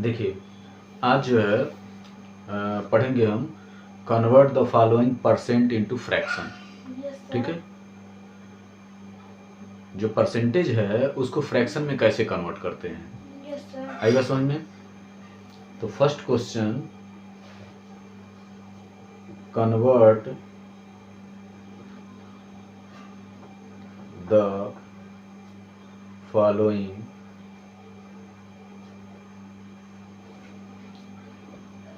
देखिए आज जो है पढ़ेंगे हम convert the following percent into fraction. ठीक है, जो परसेंटेज है उसको फ्रैक्शन में कैसे कन्वर्ट करते हैं, आएगा समझ में। तो first question, convert the following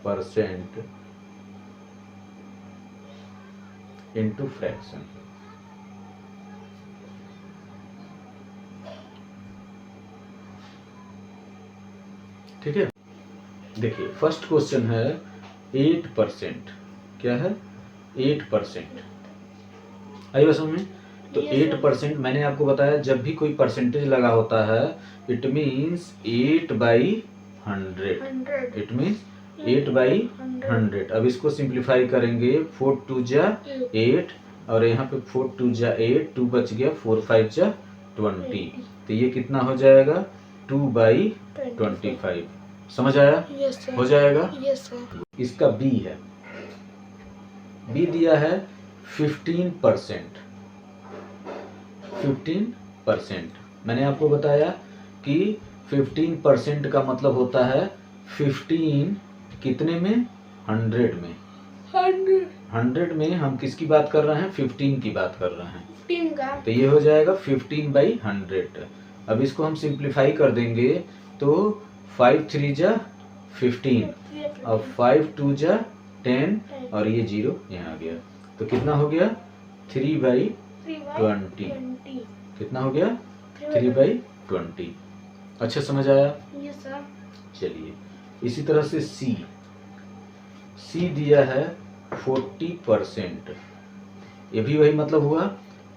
percent into fraction. ठीक है, देखिए फर्स्ट क्वेश्चन है 8%। क्या है? 8%। आइए समझ में। तो 8% मैंने आपको बताया, जब भी कोई परसेंटेज लगा होता है इट मीन्स 8/100। It means 8/100। अब इसको सिंप्लीफाई करेंगे, 4 2 जा 8 और यहाँ पे 4 2 जा 8, 2 बच गया, 4 5 जा 20। तो ये कितना हो जाएगा? 2/25। समझ आया? हो जाएगा। इसका बी है, बी दिया है 15%। 15%। मैंने आपको बताया कि 15% का मतलब होता है 15 कितने में? 100 में। 100 में हम किसकी बात कर रहे हैं? 15 की बात कर रहे हैं। तो ये हो जाएगा 15/100। अब इसको हम सिंप्लीफाई कर देंगे तो 5 3 जा 15 और 5 2 जा 10 और ये 0 यहाँ आ गया। तो कितना हो गया? 3/20। कितना हो गया? 3/20। अच्छा समझ आया? चलिए इसी तरह से सी दिया है 40%। ये भी वही मतलब हुआ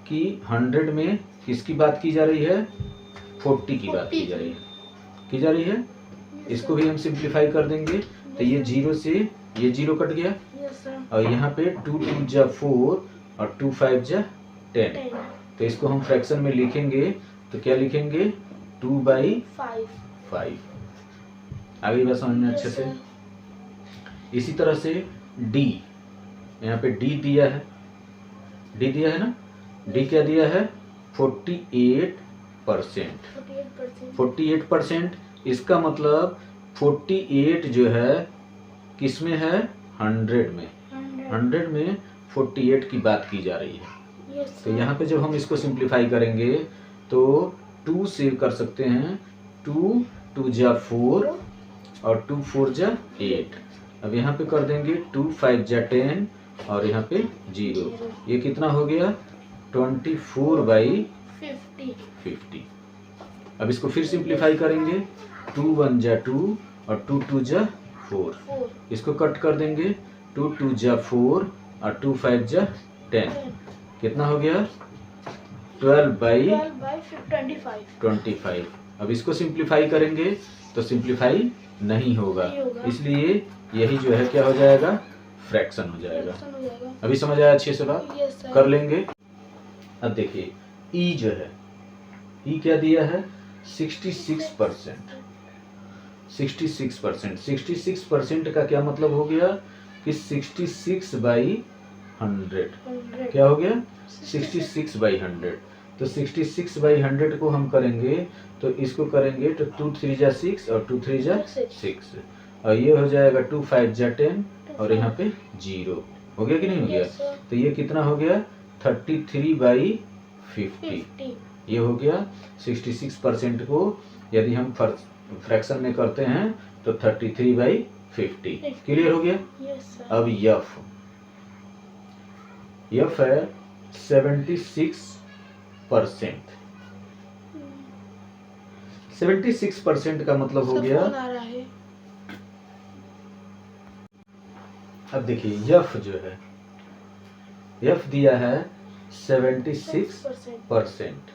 कि 100 में किसकी बात की जा रही है? 40 की बात की जा रही है। इसको भी हम सिंप्लीफाई कर देंगे तो ये 0 से ये 0 कट गया और यहाँ पे 2 2 जा 4 और 2 5 जा 10। तो इसको हम फ्रैक्शन में लिखेंगे तो क्या लिखेंगे? 2/5। आगे बात समझ में अच्छे से। इसी तरह से डी, यहाँ पे डी दिया है, ना? डी क्या दिया है? 48%। 48%। इसका मतलब 48 जो है किसमें है? 100 में। 100 में 48 की बात की जा रही है। तो यहाँ पे जब हम इसको सिंप्लीफाई करेंगे तो 2 से कर सकते हैं, 2 2 जा 4 और 2 4 जा 8। अब यहाँ पे कर देंगे 2 5 जा 10 और यहाँ पे 0। ये कितना हो गया? 24/50। अब इसको फिर सिंप्लीफाई करेंगे, 2 1 जा 2 और 2 2 जा 4। इसको कट कर देंगे, 2 2 जा 4 और 2 5 जा 10। कितना हो गया? 12/25। अब इसको सिंप्लीफाई करेंगे तो सिंप्लीफाई नहीं होगा, इसलिए यही जो है क्या हो जाएगा? फ्रैक्शन हो जाएगा। अभी समझ आया अच्छे से बात? कर लेंगे। अब देखिए ई जो है, ई क्या दिया है? 66%। 66% का क्या मतलब हो गया कि 66/100। क्या हो गया? 66/100। तो 66/100 को हम करेंगे तो इसको करेंगे तो 2 3 जा 6 और 2 3 जा 6 और ये हो जाएगा 2 5 जा 10 और यहाँ पे 0 हो गया कि नहीं हो गया? तो ये कितना हो गया? 33/50। ये हो गया 66% को यदि हम फ्रैक्शन में करते हैं तो 33/50। क्लियर हो गया? अब यफ है 76%। 76% का मतलब हो गया, अब देखिए यफ जो है, यफ दिया है 76%।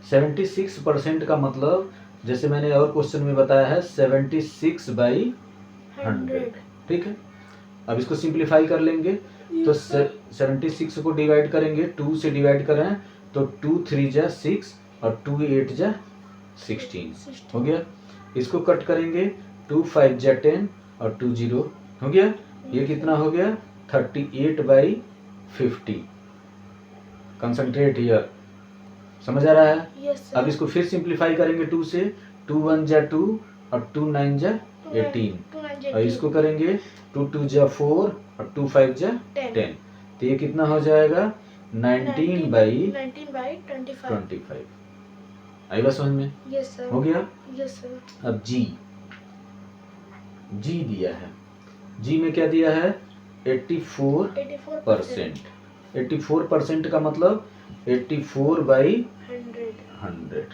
76% का मतलब जैसे मैंने और क्वेश्चन में बताया है 76/100। ठीक है, अब इसको सिंप्लीफाई कर लेंगे तो 76 को डिवाइड करेंगे, 2 से डिवाइड करें तो 2 3 जा 6 और 2 8 जा 16 हो गया। इसको कट करेंगे, 2 5 जा 10 और 2 0 हो गया। ये कितना हो गया 38/50। कंसंट्रेट हियर, समझ आ रहा है? अब इसको फिर सिंप्लीफाई करेंगे 2 से, 2 1 जा 2 और 2 9 जा 18 और इसको करेंगे 2 2 जा 4 और 2 5 जा 10। तो ये कितना हो जाएगा 19/25। आई बात समझ में? Yes sir. हो गया। Yes sir. अब जी दिया है, जी में क्या दिया है 84%। 84% का मतलब 84/100।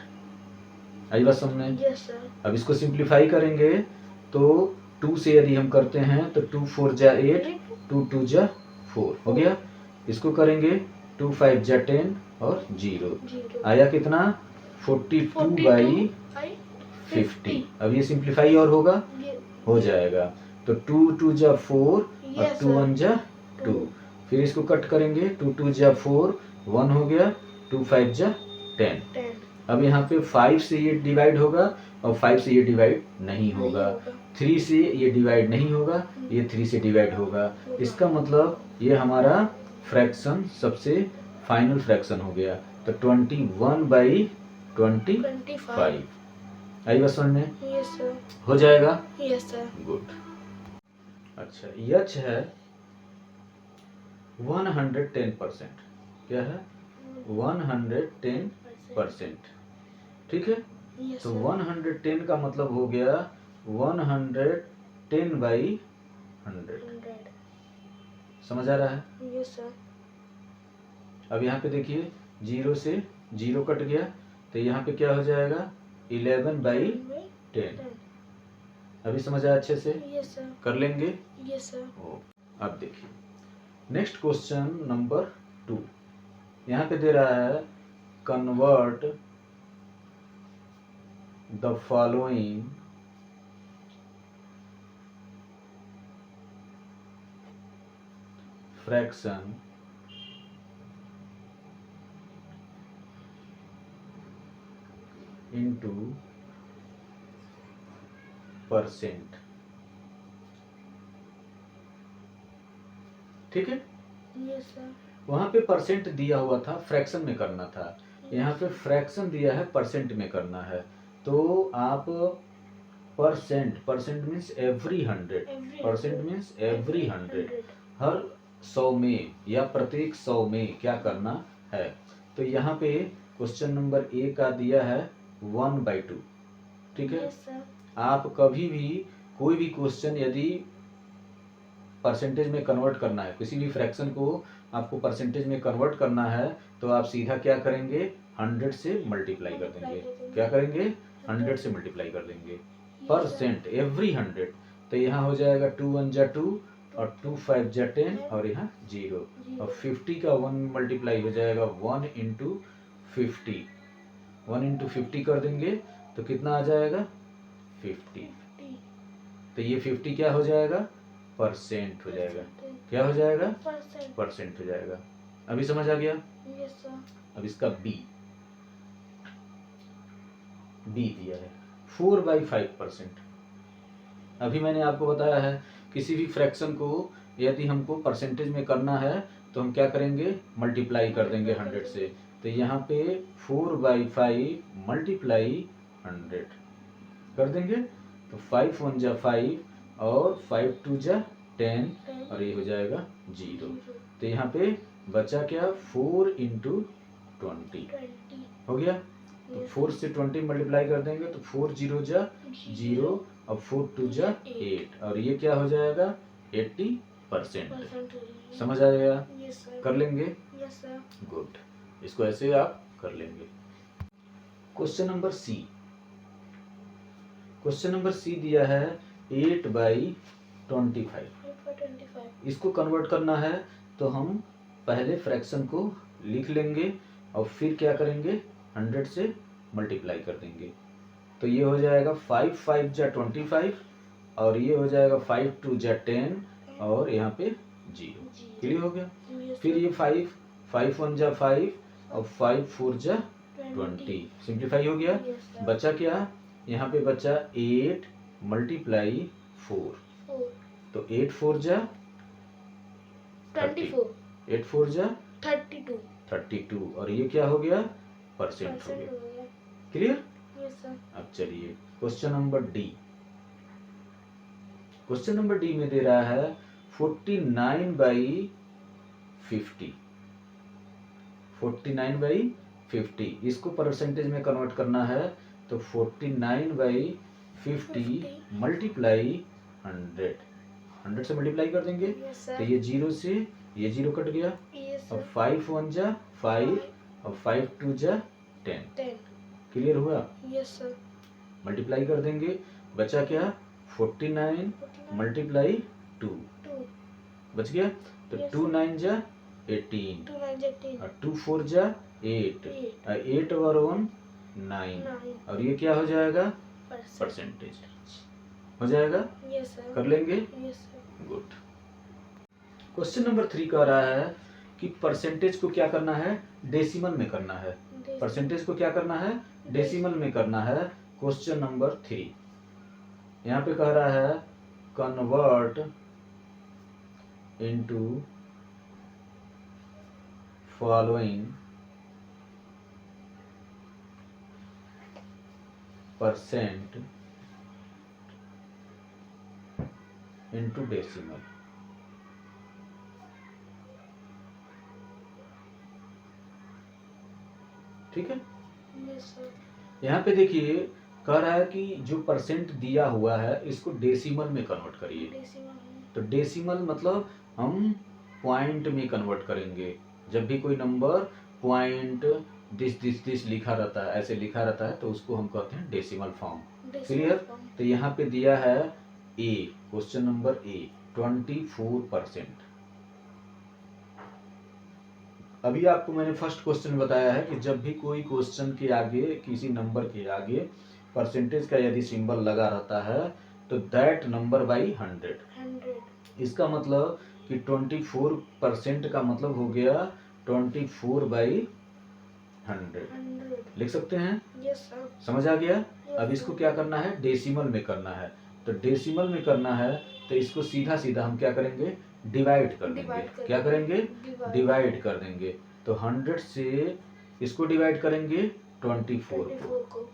आई बात समझ में? Yes sir. अब इसको सिंप्लीफाई करेंगे तो 2 से यदि हम करते हैं तो 2 4 जा 8, 2 2 जा 4 हो गया। इसको करेंगे 2 5 जा 10 और 0 आया कितना 42/50। अब ये सिंप्लीफाई और होगा, हो जाएगा तो 2 2 जा 4 और 2 1 जा 2। फिर इसको कट करेंगे 2 2 जा 4 1 हो गया, 2 5 जा 10। अब यहाँ पे 5 से ये डिवाइड होगा और 5 से ये डिवाइड नहीं होगा, 3 से ये डिवाइड नहीं होगा, ये 3 से डिवाइड होगा। इसका मतलब ये हमारा फ्रैक्शन सबसे फाइनल फ्रैक्शन हो गया, तो 21/25। आई बात समझ में? Yes sir. हो जाएगा? Yes sir. गुड। अच्छा यच है 110%। क्या है 110%। ठीक है। यस तो सर। 110 का मतलब हो गया 110/100। समझ आ रहा है? Yes sir. अब यहाँ पे देखिए 0 से 0 कट गया तो यहाँ पे क्या हो जाएगा 11/10। अभी समझ आया अच्छे से? Yes sir. कर लेंगे? Yes sir. अब देखिए नेक्स्ट क्वेश्चन नंबर 2। यहाँ पे दे रहा है convert the following fraction into percent. ठीक है। Yes sir. वहां पे परसेंट दिया हुआ था, फ्रैक्शन में करना था। यहाँ पे फ्रैक्शन दिया है, परसेंट में करना है। तो आप percent means every 100, percent means every 100, हर 100 में या प्रत्येक 100 में क्या करना है। तो यहाँ पे क्वेश्चन नंबर ए का दिया है 1/2। ठीक है। Yes sir. आप कभी भी कोई भी क्वेश्चन यदि परसेंटेज में कन्वर्ट करना है, किसी भी फ्रैक्शन को आपको परसेंटेज में कन्वर्ट करना है, तो आप सीधा क्या करेंगे 100 से मल्टीप्लाई कर देंगे। क्या करेंगे 100 से मल्टीप्लाई कर देंगे। परसेंट एवरी 100, तो यहाँ हो जाएगा 2 1 जा 2 और 2 5 जा 10 और यहाँ 0 और 50 का 1 मल्टीप्लाई हो जाएगा 1 × 50। 1 × 50 कर देंगे तो कितना आ जाएगा 50। तो ये 50 क्या हो जाएगा परसेंट हो जाएगा। क्या हो जाएगा परसेंट हो जाएगा। अभी समझ आ गया? Yes sir. अब इसका बी दिया है 4/5%। अभी मैंने आपको बताया है किसी भी फ्रैक्शन को यदि हमको परसेंटेज में करना है तो हम क्या करेंगे मल्टीप्लाई कर देंगे 100 से। तो यहाँ पे 4/5 मल्टीप्लाई 100 कर देंगे तो 5 1 जा 5 और 5 2 जा 10 और ये हो जाएगा 0। तो यहाँ पे बचा क्या 4 × 20 हो गया। तो 4 से 20 मल्टीप्लाई कर देंगे तो 4 0 जा 0 और 4 2 जा 8 और ये क्या हो जाएगा 80%। समझ आ गया? कर लेंगे? Yes sir. गुड। इसको ऐसे आप कर लेंगे। Question number C. Question number C दिया है 8/25। इसको कन्वर्ट करना है तो हम पहले फ्रैक्शन को लिख लेंगे और फिर क्या करेंगे 100 से मल्टीप्लाई कर देंगे। तो ये हो जाएगा 5 5 जा 25 और ये हो जाएगा 5 2 जा 10 और यहाँ पे 0। क्लियर हो गया? फिर ये 5 5 1 जा 5 और 5 4 जा 20 सिंप्लीफाई हो गया। बचा क्या यहाँ पे बचा 8 मल्टीप्लाई 4, 4 तो 8 4 जा 24 8 4 जा 32 32 और ये क्या हो गया, परसेंट हो परसेंट गया। हो गया। क्लियर? Yes sir. अब चलिए question number D. Question number D में दे रहा है 49/50, 49/50 इसको परसेंटेज में कन्वर्ट करना है, तो 49/50 मल्टीप्लाई 100 से मल्टीप्लाई कर देंगे, यस तो सर। ये 0 से ये 0 कट गया, यस अब सर। 5 1 जा 5 और 5 2 जा 10। 10 क्लियर हुआ? Yes sir. मल्टीप्लाई कर देंगे, बचा क्या, 49 मल्टीप्लाई 2 2 बच गया, तो Yes, 2 sir. 9 जा 18 2 9 18 और 2 4 जा 8 8 और 8 और 1 9 9 और ये क्या हो जाएगा, परसेंट। परसेंटेज हो जाएगा। Yes sir. कर लेंगे, yes sir. Good. Question number 3 कह रहा है कि परसेंटेज को क्या करना है, डेसिमल में करना है। परसेंटेज को क्या करना है, डेसिमल में करना है। क्वेश्चन नंबर 3 यहाँ पे कह रहा है convert into following percent into decimal. ठीक है, यस सर। यहाँ पे देखिए कह रहा है कि जो परसेंट दिया हुआ है इसको डेसिमल में कन्वर्ट करिए। डेसिमल तो डेसिमल मतलब हम पॉइंट में कन्वर्ट करेंगे। जब भी कोई नंबर पॉइंट दिस लिखा रहता है, ऐसे लिखा रहता है, तो उसको हम कहते हैं डेसिमल फॉर्म। क्लियर? तो यहाँ पे दिया है ए, क्वेश्चन नंबर ए 24%। अभी आपको मैंने फर्स्ट क्वेश्चन बताया है कि जब भी कोई क्वेश्चन के आगे, किसी नंबर के आगे परसेंटेज का यदि सिंबल लगा रहता है तो दैट नंबर बाई 100। इसका मतलब कि 24% का मतलब हो गया 24/100। लिख सकते हैं? Yes sir. समझ आ गया? अब इसको क्या करना है, डेसिमल में करना है। तो डेसिमल में करना है तो इसको सीधा सीधा हम क्या करेंगे, डिवाइड कर देंगे। क्या करेंगे, डिवाइड कर देंगे। तो 100 से इसको डिवाइड करेंगे 24 को।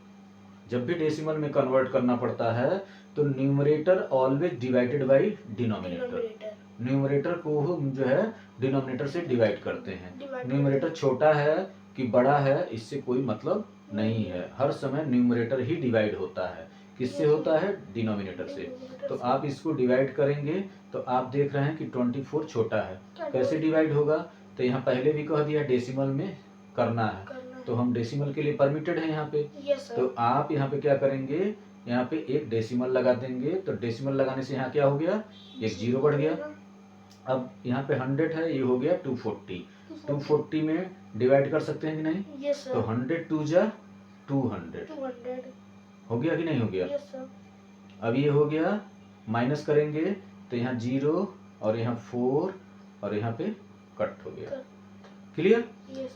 जब भी डेसिमल में कन्वर्ट करना पड़ता है तो numerator always divided by denominator. Numerator को हम जो है डिनोमिनेटर से डिवाइड करते हैं। न्यूमरेटर छोटा है कि बड़ा है इससे कोई मतलब नहीं है, हर समय न्यूमरेटर ही डिवाइड होता है। किससे होता है, डिनोमिनेटर से। तो आप इसको डिवाइड करेंगे तो आप देख रहे हैं कि 24 छोटा है, कैसे डिवाइड होगा, तो यहाँ पहले भी कह दिया डेसिमल में करना है, तो हम डेसिमल के लिए परमिटेड है यहाँ पे। तो आप यहाँ पे क्या करेंगे, यहाँ पे एक डेसिमल लगा देंगे। तो डेसिमल लगाने से यहाँ क्या हो गया, एक जीरो बढ़ गया। अब यहाँ पे 100 है, ये हो गया 240। 240 में डिवाइड कर सकते हैं कि नहीं? Yes sir. तो 100 2 जा 200 हो गया कि नहीं हो गया? Yes sir. अब ये हो गया, माइनस करेंगे तो यहाँ 0 और यहाँ 4 और यहाँ पे कट हो गया। क्लियर?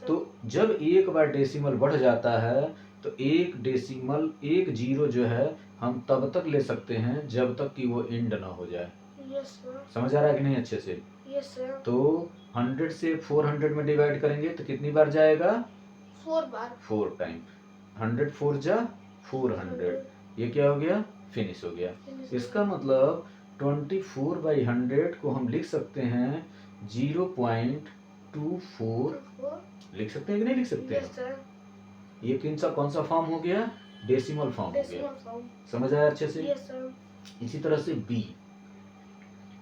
तो जब एक बार डेसिमल बढ़ जाता है तो एक डेसिमल, एक जीरो जो है हम तब तक ले सकते हैं जब तक कि वो एंड ना हो जाए। Yes sir. समझ आ रहा है कि नहीं अच्छे से? Yes sir. तो 100 से 400 में डिवाइड करेंगे तो कितनी बार जाएगा, 4 बार। 4 टाइम। 100 4 जा 400, ये क्या हो गया, फिनिश हो गया। इसका मतलब 24/100 को हम लिख सकते हैं 0.24 लिख सकते हैं कि नहीं लिख सकते हैं? Yes sir. ये कौन सा फॉर्म हो गया, डेसिमल फॉर्म हो गया। Decimal form. समझ आया अच्छे से? Yes sir. इसी तरह से बी,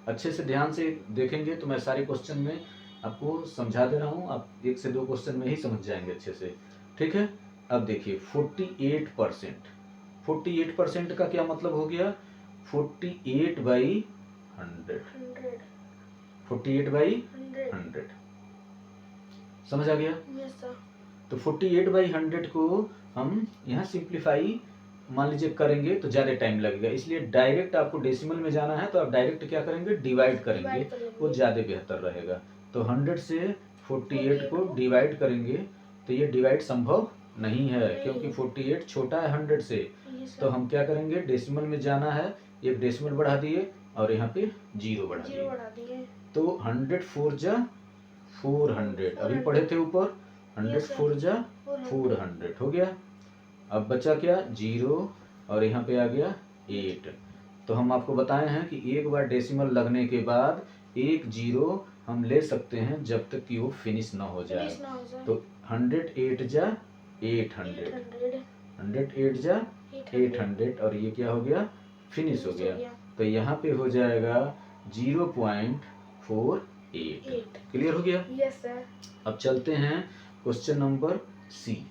अच्छे से ध्यान से देखेंगे तो मैं सारे क्वेश्चन में आपको समझा दे रहा हूँ, आप 1 से 2 क्वेश्चन में ही समझ जाएंगे अच्छे से। ठीक है, अब देखिए 48%। 48% का क्या मतलब हो गया, 48/100। 48/100 समझ आ गया? Yes sir. तो 48/100 को हम यहाँ सिंप्लीफाई मान लीजिए करेंगे तो ज़्यादा टाइम लगेगा, इसलिए डायरेक्ट आपको डेसिमल में जाना है तो आप डायरेक्ट क्या करेंगे, डिवाइड करेंगे, वो ज़्यादा बेहतर रहेगा। तो 100 से 48 को डिवाइड करेंगे तो ये डिवाइड संभव नहीं है, नहीं। क्योंकि 48 छोटा है 100 से। Yes, sir. तो हम क्या करेंगे, डेसिमल में जाना है, एक डेसिमल बढ़ा दिए और यहाँ पे जीरो बढ़ा जीरो दिए। बढ़ा दिए। तो 100 4 जा 400, अभी पढ़े थे ऊपर, 100 Yes, sir. 4 जा 400 हो गया। अब बचा क्या, जीरो और यहाँ पे आ गया 8। तो हम आपको बताए हैं कि एक बार डेसिमल लगने के बाद एक जीरो हम ले सकते हैं जब तक कि वो फिनिश ना हो जाए। Finish ना हो जाए। तो 108 जा 800, 108 जा 800 और ये क्या हो गया, फिनिश हो गया। तो यहाँ पे हो जाएगा 0.48। क्लियर हो गया। Yes, sir. अब चलते हैं क्वेश्चन नंबर सी।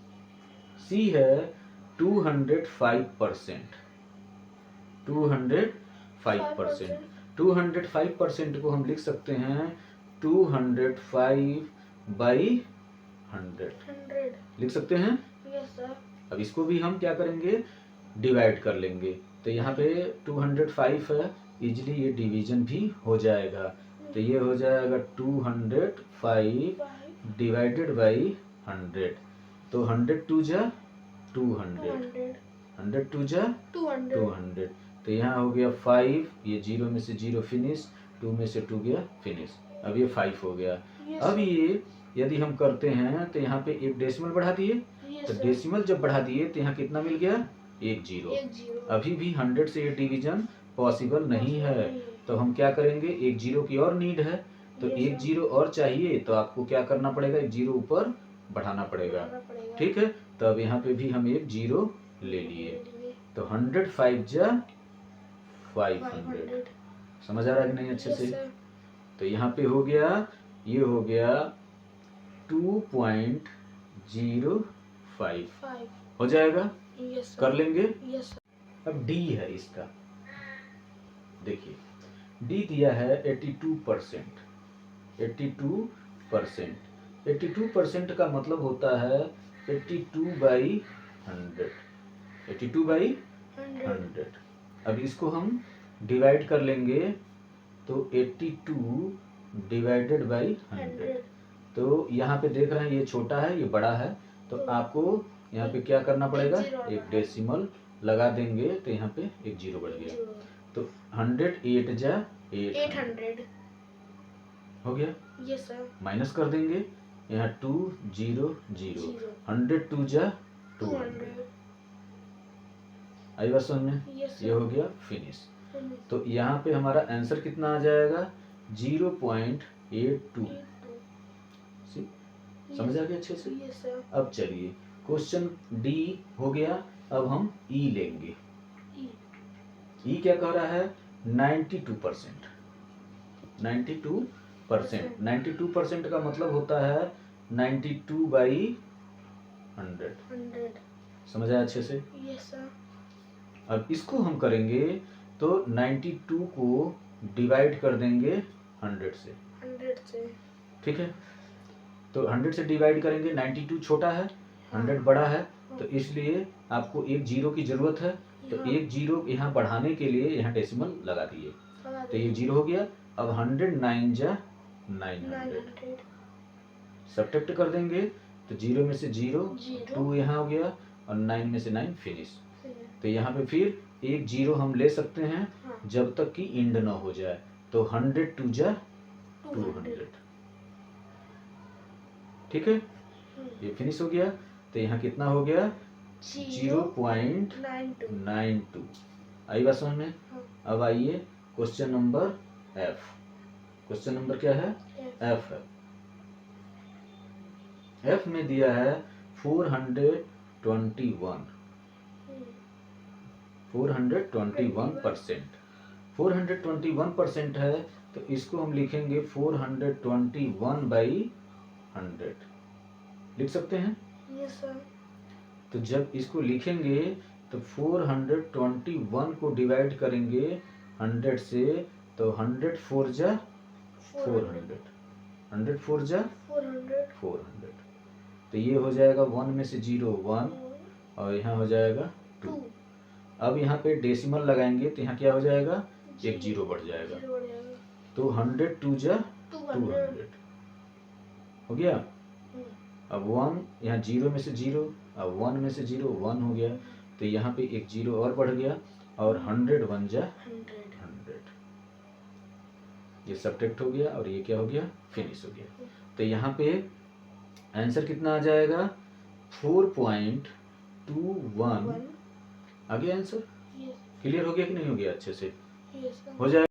सी है 205%। 205%। 205% को हम लिख सकते हैं 205/100 लिख सकते हैं। Yes, sir. अब इसको भी हम क्या करेंगे, डिवाइड कर लेंगे। तो यहाँ पे 205 है, इजिली ये डिवीजन भी हो जाएगा। तो ये हो जाएगा 205 डिवाइडेड बाई 100। तो 100 2 जा 200, 100 2 जा 200। तो यहाँ हो गया 5, ये 0 में से 0 फिनिश, 2 में से 2 गया फिनिश। अब ये 5 हो गया। अब ये यदि हम करते हैं तो यहाँ पे एक डेसिमल बढ़ा दिए। तो डेसिमल जब बढ़ा दिए तो यहाँ कितना मिल गया, एक जीरो। अभी भी 100 से ये डिवीजन पॉसिबल नहीं है। तो हम क्या करेंगे, एक जीरो की और नीड है, तो एक जीरो और चाहिए। तो आपको क्या करना पड़ेगा, एक जीरो ऊपर बढ़ाना पड़ेगा। ठीक है, तो अब यहाँ पे भी हम एक जीरो ले लिए। तो 105 जा 500। समझ आ रहा है कि नहीं अच्छे से। तो यहाँ पे हो गया, ये हो गया 2.05 हो जाएगा। कर लेंगे। अब डी है इसका, देखिए डी दिया है 82%। 82% का मतलब होता है 82/100। 82/100। अब इसको हम डिवाइड कर लेंगे। तो 82 डिवाइडेड बाई 100। तो यहाँ पे देख रहे हैं ये छोटा है, ये बड़ा है। तो आपको यहाँ पे क्या करना पड़ेगा, एक डेसिमल लगा देंगे। तो यहाँ पे एक जीरो बढ़ गया। तो 108 जा 800 हो गया। Yes, sir. माइनस कर देंगे, यहाँ 2 0 0, 100 2 जा 200। आई बात समझ में। ये हो गया फिनिश। तो यहाँ पे हमारा आंसर कितना आ जाएगा, 0.82। समझ आ गया अच्छे से। अब चलिए क्वेश्चन डी हो गया। अब हम ई लेंगे। ई क्या कह रहा है, 92%। 92% का मतलब होता है 92/100। समझ आया अच्छे से। अब इसको हम करेंगे तो 92 को डिवाइड कर देंगे 100 से। ठीक है, तो 100 से डिवाइड करेंगे। 92 छोटा है, 100 बड़ा है, तो इसलिए आपको एक जीरो की जरूरत है। तो एक जीरो यहाँ बढ़ाने के लिए यहाँ डेसिमल लगा दिए। तो ये जीरो हो गया। अब 109 जा 900 सब्ट्रैक्ट कर देंगे। तो जीरो में से जीरो, 2 यहाँ हो गया और 9 में से 9 फिनिश। तो यहाँ पे फिर एक जीरो हम ले सकते हैं जब तक कि इंड ना हो जाए। तो 100 2 जा 200। ठीक है, ये फिनिश हो गया। तो यहाँ कितना हो गया, 0.92। आई बात समझ में। अब आइए question number F. Question number क्या है, एफ है। एफ में दिया है 421। 421%। 421% है, तो इसको हम लिखेंगे 421/100। लिख सकते हैं। Yes, sir. तो जब इसको लिखेंगे तो 421 को डिवाइड करेंगे 100 से। तो 100 4 जा 400, 100 4 जा 400। तो ये हो जाएगा 1 में से 0 1 और यहाँ हो जाएगा 2। अब यहाँ पे डेसिमल लगाएंगे तो यहाँ क्या हो जाएगा, एक जीरो बढ़ जाएगा। तो 100 2 जा 200 हो गया। अब 1 यहाँ 0 में से 0 अब 1 में से 0 1 हो गया, तो यहाँ पे एक 0 और बढ़ गया और 100 बन जा 100। ये सब्ट्रैक्ट हो गया और ये क्या हो गया, फिनिश हो गया। तो यहाँ पे आंसर कितना आ जाएगा 4.21 आ गया आंसर। क्लियर हो गया कि नहीं हो गया, अच्छे से हो जाएगा।